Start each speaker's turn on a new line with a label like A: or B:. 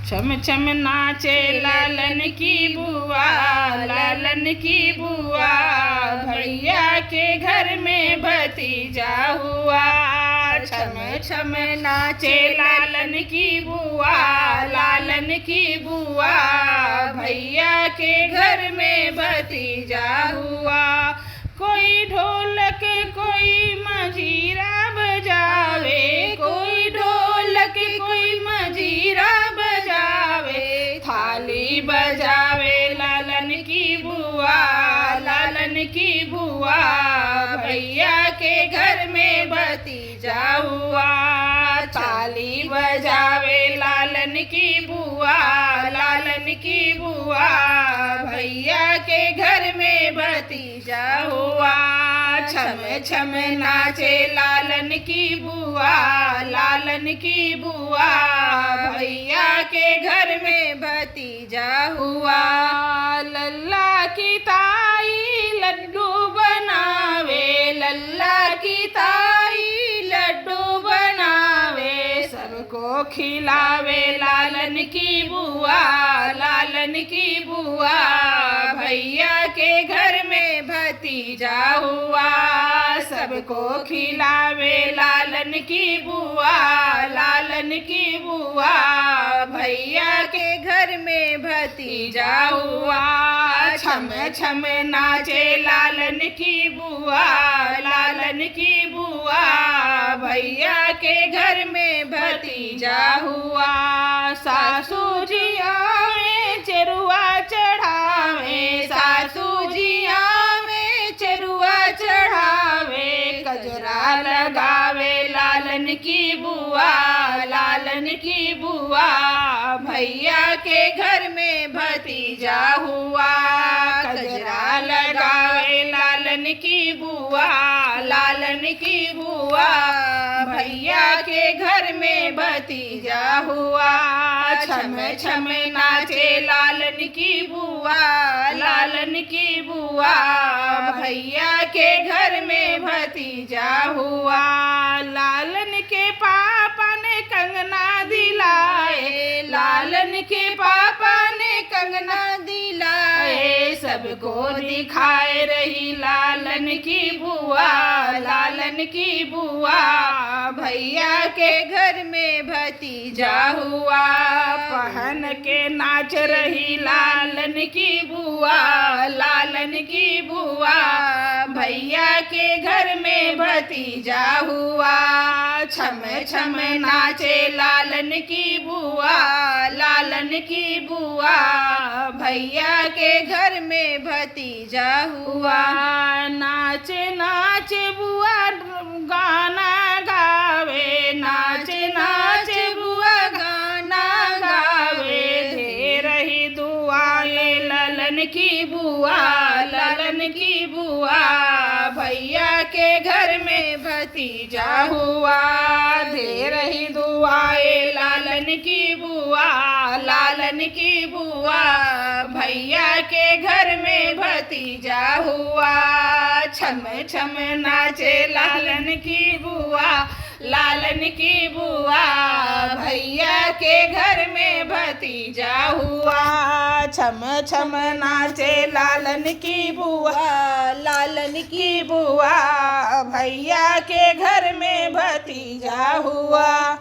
A: छम छम नाचे लालन की बुआ, लालन की बुआ, भैया के घर में भतीजा हुआ। छम छम नाचे लालन की बुआ, लालन की बुआ, भैया के घर में भतीजा हुआ। कोई ढोलक कोई मजीरा बजावे, कोई ढोलक कोई मजीरा बजावे, थाली बजावे लालन की बुआ, लालन की बुआ, भैया के घर में भतीजा हुआ। थाली बजावे लालन की बुआ, लालन की बुआ, भैया के घर में भतीजा हुआ। छम छम नाचे लालन की बुआ, लालन की बुआ, भैया के घर में भतीजा हुआ। लल्ला की ताई लड्डू बनावे, लल्ला की ताई लड्डू बनावे, सबको खिलावे लालन की बुआ, लालन की बुआ, भैया के घर में भतीजा हुआ। सबको खिलावे लालन की बुआ, लालन की बुआ, भैया के घर में भतीजा हुआ। छम छम नाचे लालन की बुआ, लालन की बुआ, भैया के घर में भतीजा हुआ। सासू जी आवे चरुआ चढ़ावे, सासू जी आवे चरुआ चढ़ावे, गजरा लगावे लालन की बुआ, लालन की बुआ, भैया के घर में भतीजा हुआ। गजरा लगावे लालन की बुआ, लालन की बुआ, भैया के घर में भतीजा हुआ। छम छम नाचे लालन की बुआ, लालन की बुआ, भैया के घर में भतीजा हुआ। लालन के पापा ने कंगना दिलाए, लालन के पापा ने कंगना दिलाए, सबको दिखाए रही लालन की बुआ, लालन की बुआ, भैया के घर में भतीजा हुआ। पहन के नाच रही लालन की बुआ, लालन की बुआ, भैया के घर में भतीजा हुआ। छम छम नाचे लालन की बुआ, लालन की बुआ, भैया के घर में भतीजा हुआ। नाच नाच बुआ गाना गावे, नाच नाच बुआ गाना गावे, दे रही दुआएं लालन की बुआ, लालन की बुआ, भैया के घर में भतीजा हुआ। दे रही दुआएं लालन की बुआ, लालन की बुआ, भैया के घर में भतीजा हुआ। छम छम नाचे लालन की बुआ, लालन की बुआ, भैया के घर में भतीजा हुआ। छम छम नाचे लालन की बुआ, लालन की बुआ, भैया के घर में भतीजा हुआ।